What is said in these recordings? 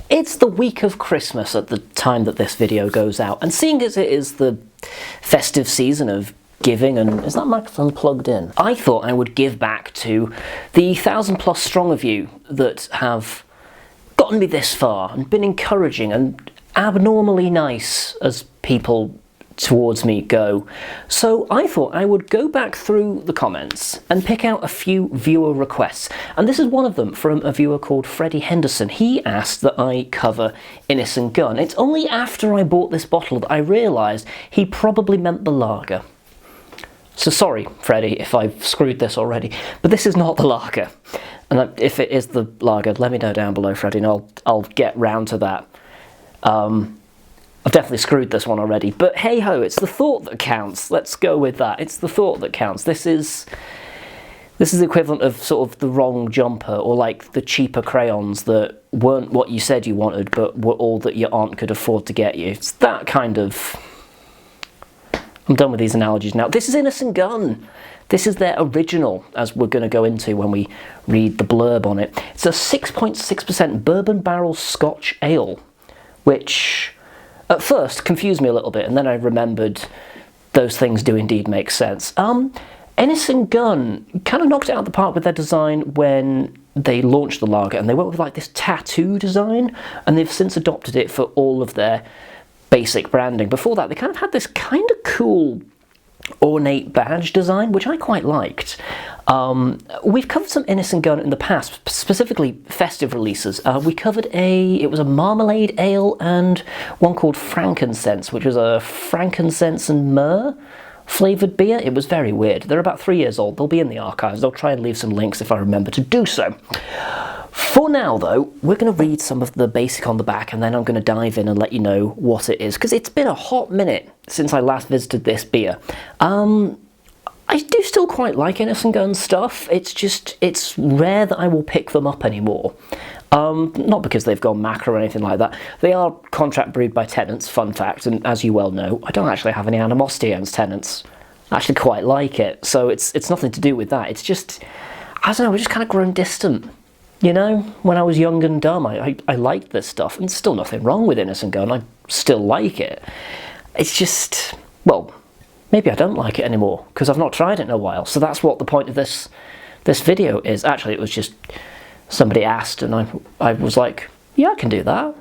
It's the week of Christmas at the time that this video goes out, and seeing as it is the festive season of giving, and is that microphone plugged in? I thought I would give back to the 1,000+ strong of you that have gotten me this far and been encouraging and abnormally nice as people towards me go. So I thought I would go back through the comments and pick out a few viewer requests, and this is one of them from a viewer called Freddie Henderson. He asked that I cover Innis and Gunn. It's only after I bought this bottle that I realised he probably meant the lager. So sorry, Freddie, if I've screwed this already, but this is not the lager. And if it is the lager, let me know down below, Freddie, and I'll get round to that. I've definitely screwed this one already, but hey-ho, it's the thought that counts. Let's go with that. It's the thought that counts. This is the equivalent of sort of the wrong jumper, or like the cheaper crayons that weren't what you said you wanted, but were all that your aunt could afford to get you. It's that kind of... I'm done with these analogies now. This is Innis and Gunn. This is their original, as we're going to go into when we read the blurb on it. It's a 6.6% Bourbon Barrel Scotch Ale, which at first confused me a little bit, and then I remembered those things do indeed make sense. Innis and Gunn kind of knocked it out of the park with their design when they launched the lager, and they went with like this tattoo design, and they've since adopted it for all of their basic branding. Before that, they kind of had this kind of cool ornate badge design, which I quite liked. We've covered some Innis and Gunn in the past, specifically festive releases. We covered it was a marmalade ale and one called frankincense, which was a frankincense and myrrh flavoured beer. It was very weird. They're about 3 years old. They'll be in the archives. I'll try and leave some links if I remember to do so. For now, though, we're going to read some of the basic on the back, and then I'm going to dive in and let you know what it is, because it's been a hot minute since I last visited this beer. I do still quite like Innis and Gunn stuff. It's rare that I will pick them up anymore. Not because they've gone macro or anything like that. They are contract brewed by Tennent's, fun fact, and as you well know, I don't actually have any animosity against Tennent's. I actually quite like it, so it's nothing to do with that. It's just, I don't know, we're just kind of grown distant. You know, when I was young and dumb, I liked this stuff, and still nothing wrong with Innis and Gunn. I still like it. It's just, well, maybe I don't like it anymore because I've not tried it in a while. So that's what the point of this video is. Actually, it was just somebody asked, and I was like, yeah, I can do that.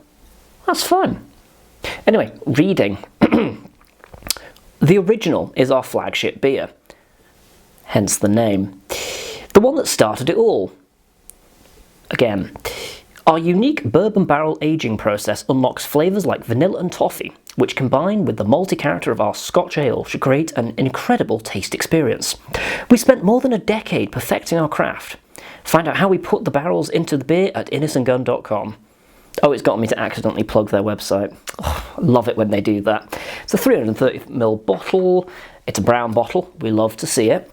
That's fun. Anyway, reading. The original is our flagship beer, hence the name. The one that started it all. Again, our unique bourbon barrel aging process unlocks flavours like vanilla and toffee, which combine with the malty character of our Scotch ale to create an incredible taste experience. We spent more than a decade perfecting our craft. Find out how we put the barrels into the beer at innisandgunn.com. Oh, it's got me to accidentally plug their website. Oh, I love it when they do that. It's a 330ml bottle. It's a brown bottle. We love to see it.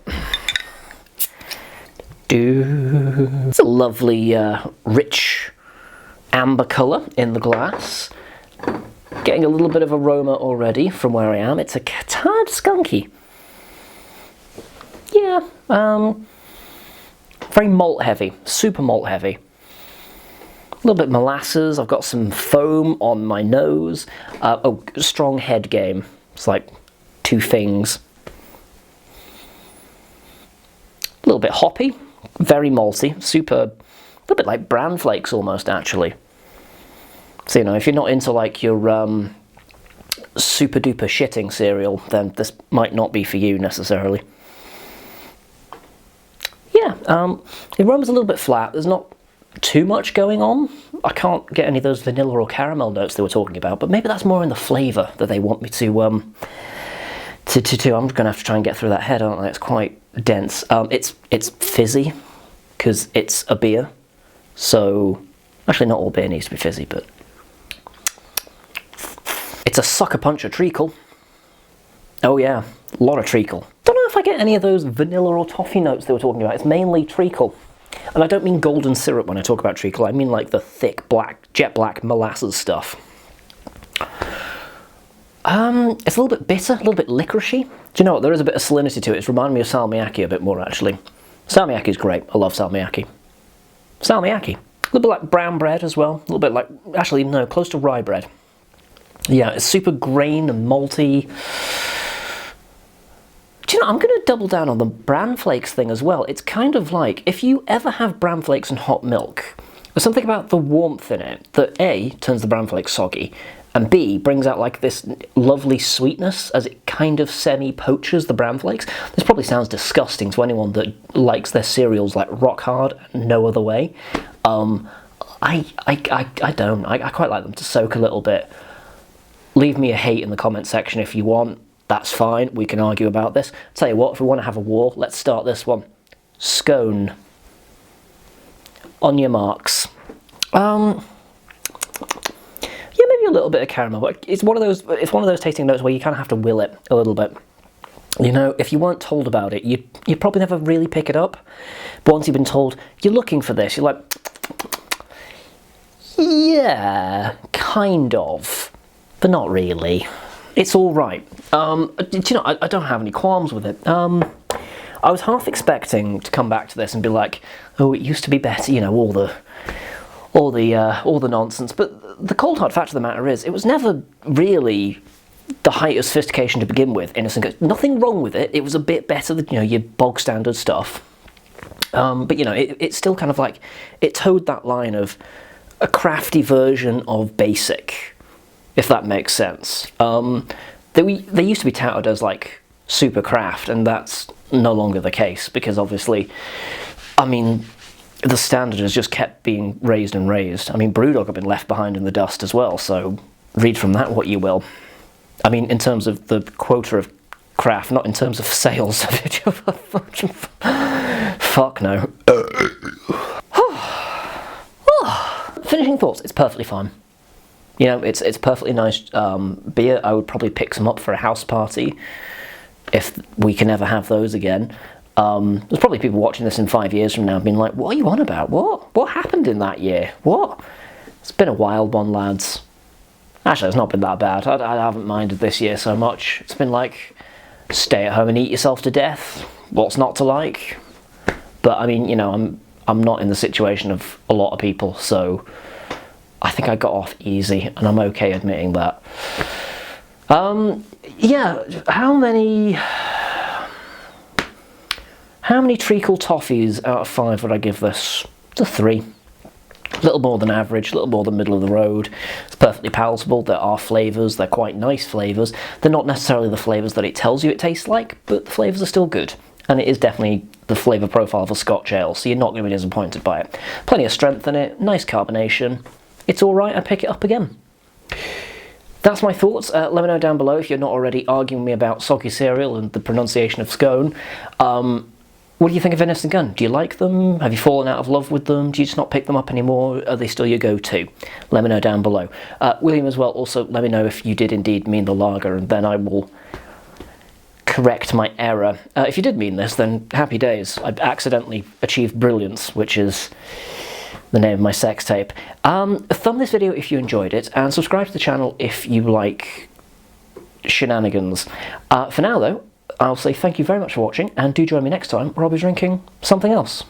It's a lovely, rich amber colour in the glass. Getting a little bit of aroma already from where I am. It's a tad skunky. Yeah, very malt heavy, super malt heavy. A little bit molasses. I've got some foam on my nose. Oh, strong head game. It's like two things. A little bit hoppy. Very malty, super, a little bit like bran flakes almost, actually. So, you know, if you're not into like your super duper shitting cereal, then this might not be for you necessarily. Yeah, the aroma's a little bit flat. There's not too much going on. I can't get any of those vanilla or caramel notes they were talking about, but maybe that's more in the flavour that they want me to I'm just going to have to try and get through that head, aren't I? It's quite dense. It's fizzy because it's a beer. So, actually not all beer needs to be fizzy, but it's a sucker punch of treacle. Oh yeah, a lot of treacle. Don't know if I get any of those vanilla or toffee notes they were talking about. It's mainly treacle. And I don't mean golden syrup when I talk about treacle. I mean like the thick, black, jet black molasses stuff. It's a little bit bitter, a little bit licoricey. Do you know what? There is a bit of salinity to it. It's reminding me of salmiakki a bit more, actually. Salmiakki is great. I love salmiakki. Salmiakki. little bit like brown bread as well. A little bit like, actually no, close to rye bread. Yeah, it's super grain and malty. Do you know, I'm going to double down on the bran flakes thing as well. It's kind of like, if you ever have bran flakes and hot milk, there's something about the warmth in it that A, turns the bran flakes soggy, and B, brings out like this lovely sweetness as it kind of semi-poaches the bran flakes. This probably sounds disgusting to anyone that likes their cereals like rock hard and no other way. I don't. I quite like them to soak a little bit. Leave me a hate in the comment section if you want. That's fine. We can argue about this. Tell you what, if we want to have a war, let's start this one. Scone. On your marks. Yeah, maybe a little bit of caramel, but it's one of those tasting notes where you kind of have to will it a little bit. You know, if you weren't told about it, you'd probably never really pick it up. But once you've been told, you're looking for this, you're like, yeah, kind of, but not really. It's all right. Do you know, I don't have any qualms with it. I was half expecting to come back to this and be like, oh, it used to be better, you know, all the nonsense. But the cold hard fact of the matter is, it was never really the height of sophistication to begin with. Innis and Gunn, nothing wrong with it. It was a bit better than, you know, your bog standard stuff. But you know, it's still kind of like, it towed that line of a crafty version of basic, if that makes sense. They used to be touted as like super craft, and that's no longer the case, because obviously, I mean, the standard has just kept being raised and raised. I mean, Brewdog have been left behind in the dust as well, so read from that what you will. I mean, in terms of the quota of craft, not in terms of sales. Fuck no. Finishing thoughts, it's perfectly fine. You know, it's perfectly nice beer. I would probably pick some up for a house party if we can ever have those again. There's probably people watching this in 5 years from now being like, what are you on about? What happened in that year? What? It's been a wild one, lads. Actually, it's not been that bad. I haven't minded this year so much. It's been like, stay at home and eat yourself to death. What's not to like? But I mean, you know, I'm not in the situation of a lot of people, so I think I got off easy, and I'm okay admitting that. Yeah, how many treacle toffees out of 5 would I give this? It's a 3. A little more than average, a little more than middle of the road. It's perfectly palatable. There are flavours, they're quite nice flavours. They're not necessarily the flavours that it tells you it tastes like, but the flavours are still good. And it is definitely the flavour profile of a Scotch ale, so you're not going to be disappointed by it. Plenty of strength in it, nice carbonation. It's alright, I'd pick it up again. That's my thoughts. Let me know down below if you're not already arguing me about soggy cereal and the pronunciation of scone. What do you think of Innis and Gunn? Do you like them? Have you fallen out of love with them? Do you just not pick them up anymore? Are they still your go-to? Let me know down below. William as well, also let me know if you did indeed mean the lager, and then I will correct my error. If you did mean this, then happy days. I've accidentally achieved brilliance, which is the name of my sex tape. Thumb this video if you enjoyed it, and subscribe to the channel if you like shenanigans. For now though, I'll say thank you very much for watching, and do join me next time where I'll be drinking something else.